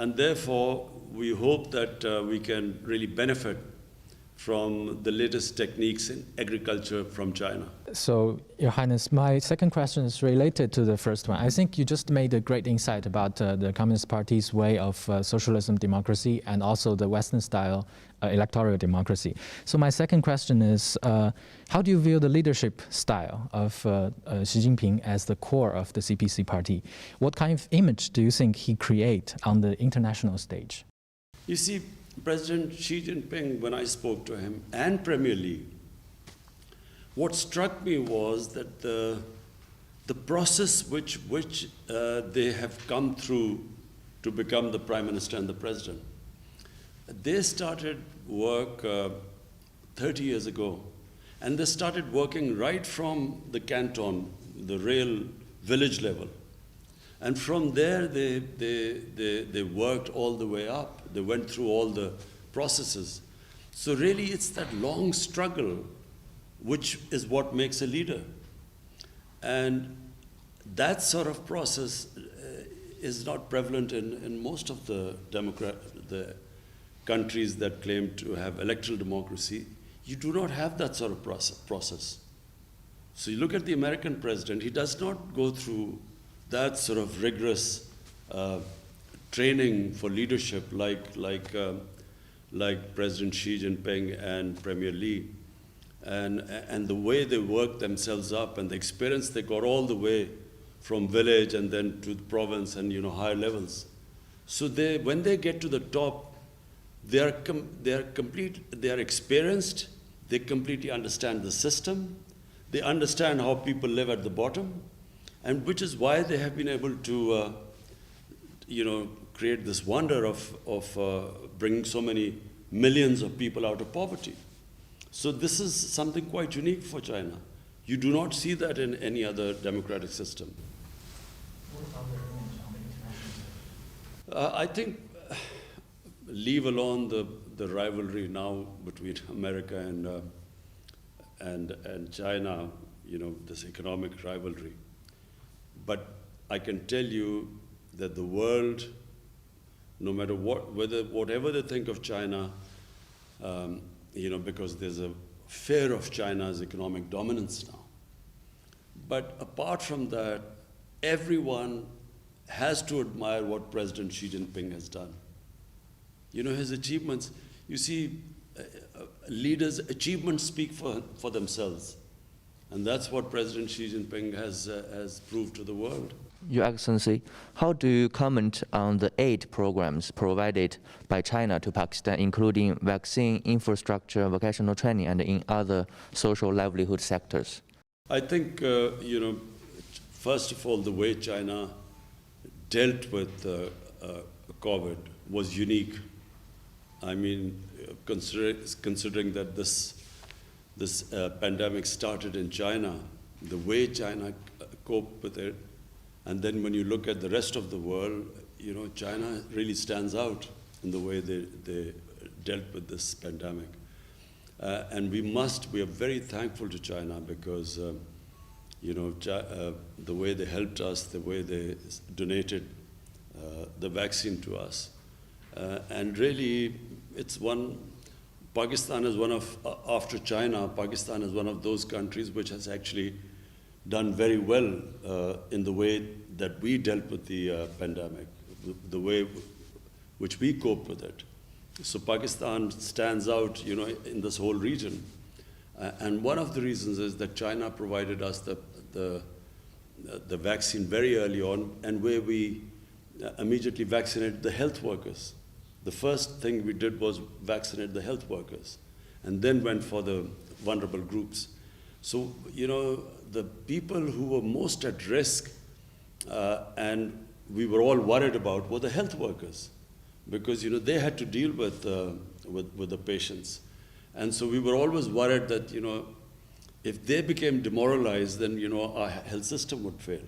And therefore, we hope that we can really benefit from the latest techniques in agriculture from China. So, Your Highness, my second question is related to the first one. I think you just made a great insight about the Communist Party's way of socialism democracy and also the Western style electoral democracy. So my second question is, how do you view the leadership style of Xi Jinping as the core of the CPC party? What kind of image do you think he creates on the international stage? You see, President Xi Jinping, when I spoke to him, and Premier Li, what struck me was that the process which they have come through to become the Prime Minister and the President, they started work 30 years ago, and they started working right from the canton, the real village level. And from there, they worked all the way up. They went through all the processes. So really, it's that long struggle which is what makes a leader. And that sort of process is not prevalent in most of the countries that claim to have electoral democracy. You do not have that sort of process. So you look at the American president, he does not go through that sort of rigorous training for leadership like President Xi Jinping and Premier Li, and the way they work themselves up and the experience they got all the way from village and then to the province and higher levels. So when they get to the top, they are experienced. They completely understand the system. They understand how people live at the bottom. And which is why they have been able to, create this wonder of bringing so many millions of people out of poverty. So this is something quite unique for China. You do not see that in any other democratic system. What about the image on the international stage? I think, leave alone the rivalry now between America and China, this economic rivalry. But I can tell you that the world, no matter whatever they think of China, because there's a fear of China's economic dominance now. But apart from that, everyone has to admire what President Xi Jinping has done. His achievements, you see, leaders' achievements speak for themselves. And that's what President Xi Jinping has proved to the world. Your Excellency, how do you comment on the aid programs provided by China to Pakistan, including vaccine, infrastructure, vocational training, and in other social livelihood sectors? I think, first of all, the way China dealt with COVID was unique. I mean, considering that this pandemic started in China, the way China coped with it, and then when you look at the rest of the world, China really stands out in the way they dealt with this pandemic. And we are very thankful to China because, the way they helped us, the way they donated the vaccine to us. And really, Pakistan is after China, Pakistan is one of those countries which has actually done very well in the way that we dealt with the pandemic, the way which we coped with it. So Pakistan stands out, in this whole region. And one of the reasons is that China provided us the vaccine very early on, and where we immediately vaccinated the health workers. The first thing we did was vaccinate the health workers, and then went for the vulnerable groups. So, the people who were most at risk and we were all worried about were the health workers, because, they had to deal with the patients. And so we were always worried that, if they became demoralized, then, our health system would fail.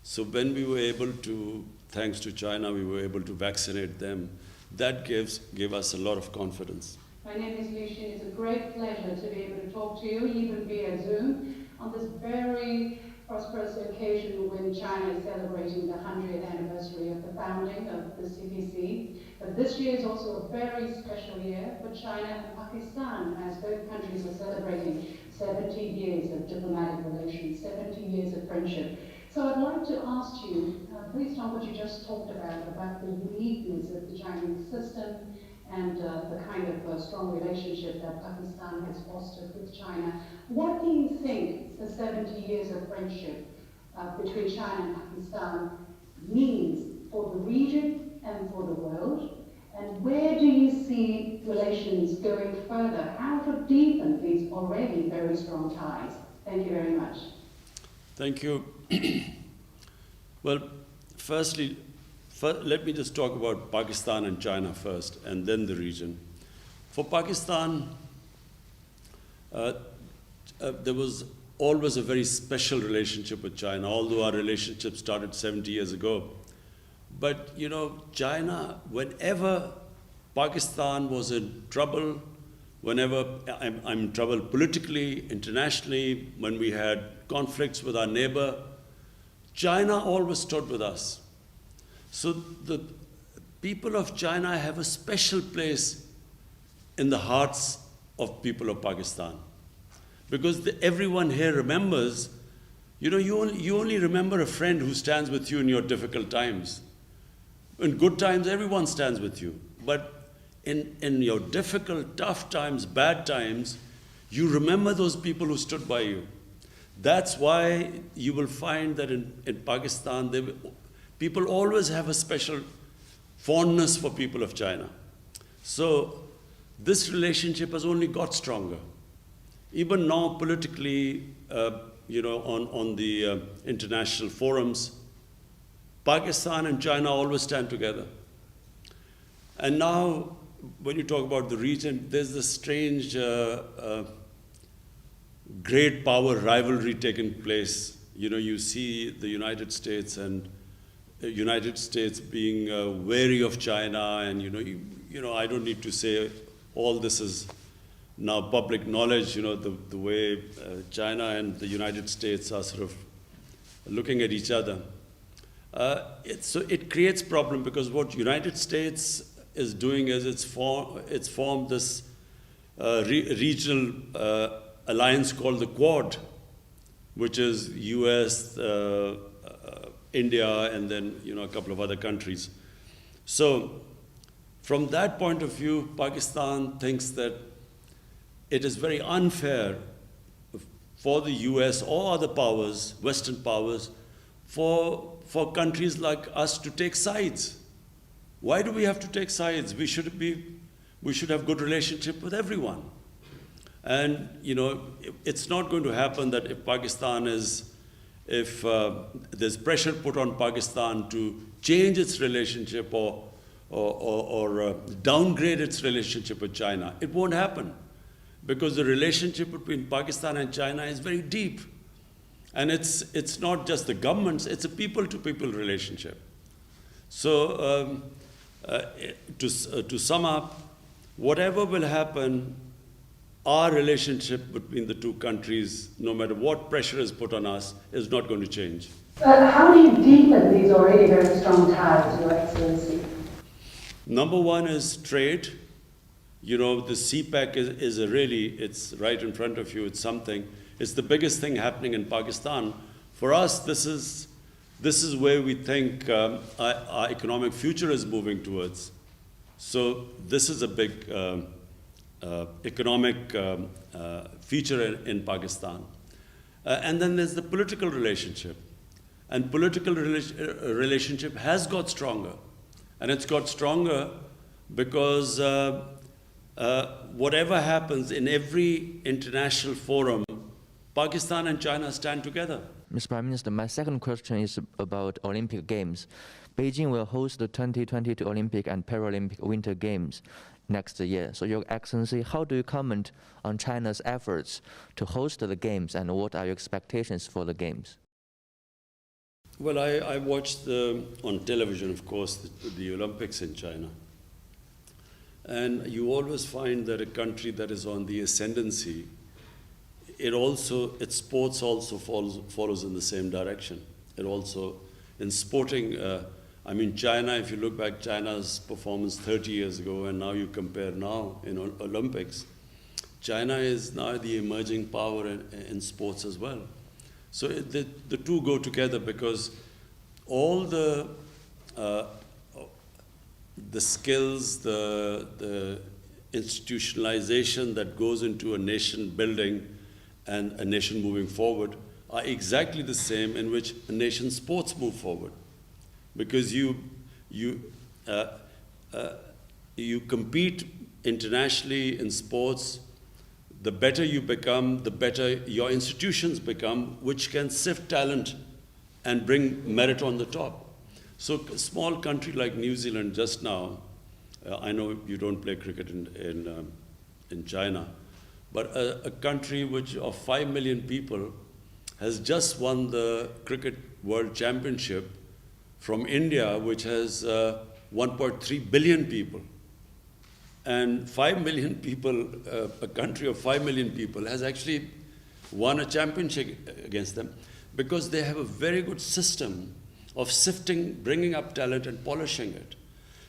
So when we were able to, thanks to China, we were able to vaccinate them, that gave us a lot of confidence. My name is Liu Xin. It's a great pleasure to be able to talk to you, even via Zoom, on this very prosperous occasion when China is celebrating the 100th anniversary of the founding of the CPC. This year is also a very special year for China and Pakistan, as both countries are celebrating 70 years of diplomatic relations, 70 years of friendship. So I'd like to ask you, based on what you just talked about the uniqueness of the Chinese system and the kind of strong relationship that Pakistan has fostered with China, what do you think the 70 years of friendship between China and Pakistan means for the region and for the world? And where do you see relations going further? How to deepen these already very strong ties? Thank you very much. Thank you. Well, firstly, let me just talk about Pakistan and China first, and then the region. For Pakistan, there was always a very special relationship with China, although our relationship started 70 years ago. But, you know, China, whenever Pakistan was in trouble, whenever I'm in trouble politically, internationally, when we had conflicts with our neighbor, China always stood with us. So the people of China have a special place in the hearts of people of Pakistan. Because everyone here remembers, you know, you only remember a friend who stands with you in your difficult times. In good times, everyone stands with you. But in your difficult, tough times, bad times, you remember those people who stood by you. That's why you will find that in Pakistan, people always have a special fondness for people of China. So this relationship has only got stronger. Even now, politically, you know, on the international forums, Pakistan and China always stand together. And now, when you talk about the region, there's this strange great power rivalry taking place. You know, you see the United States and United States being wary of China, and you know, I don't need to say all this is now public knowledge. You know, the way China and the United States are sort of looking at each other. So it creates problem, because what United States is doing is it's formed this regional alliance called the Quad, which is US, India, and then, you know, a couple of other countries. So from that point of view, Pakistan thinks that it is very unfair for the US or other powers, Western powers, for countries like us to take sides. Why do we have to take sides? We should have good relationship with everyone. And, you know, it's not going to happen that if there's pressure put on Pakistan to change its relationship or downgrade its relationship with China, it won't happen. Because the relationship between Pakistan and China is very deep. And it's not just the governments, it's a people-to-people relationship. So to sum up, whatever will happen, our relationship between the two countries, no matter what pressure is put on us, is not going to change. How do you deepen these already very strong ties, Your Excellency? Number one is trade. You know, the CPEC is it's right in front of you, it's something. It's the biggest thing happening in Pakistan. For us, this is where we think our economic future is moving towards. So this is a big economic feature in Pakistan. And then there's the political relationship. And political relationship has got stronger. And it's got stronger because whatever happens in every international forum, Pakistan and China stand together. Mr. Prime Minister, my second question is about Olympic Games. Beijing will host the 2022 Olympic and Paralympic Winter Games next year. So, Your Excellency, how do you comment on China's efforts to host the Games, and what are your expectations for the Games? Well, I watched on television, of course, the Olympics in China. And you always find that a country that is on the ascendancy, its sports also follows in the same direction. It also, in sporting, I mean, China, if you look back, China's performance 30 years ago, and now you compare now in Olympics, China is now the emerging power in sports as well. So the two go together because all the skills, the institutionalization that goes into a nation building and a nation moving forward are exactly the same in which a nation's sports move forward. Because you compete internationally in sports, the better you become, the better your institutions become, which can sift talent and bring merit on the top. So a small country like New Zealand just now, I know you don't play cricket in China, but a country which of 5 million people has just won the Cricket World Championship from India, which has 1.3 billion people. And 5 million people, a country of 5 million people has actually won a championship against them because they have a very good system of sifting, bringing up talent and polishing it.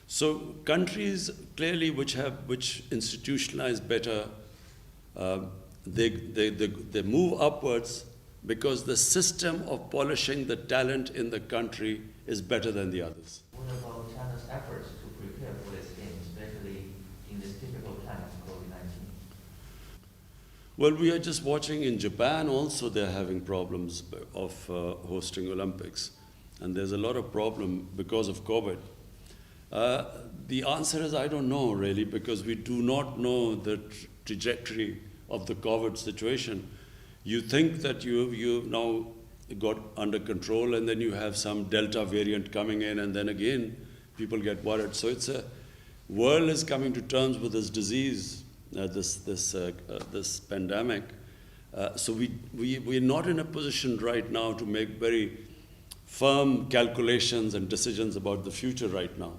So countries clearly which institutionalize better, they move upwards because the system of polishing the talent in the country is better than the others. What about China's efforts to prepare for this game, especially in this difficult time of COVID-19? Well, we are just watching in Japan also they're having problems of hosting Olympics. And there's a lot of problem because of COVID. The answer is I don't know really because we do not know the trajectory of the COVID situation. You think that you've now got under control and then you have some Delta variant coming in and then again people get worried. So it's world is coming to terms with this disease, this pandemic. So we're not in a position right now to make very firm calculations and decisions about the future right now.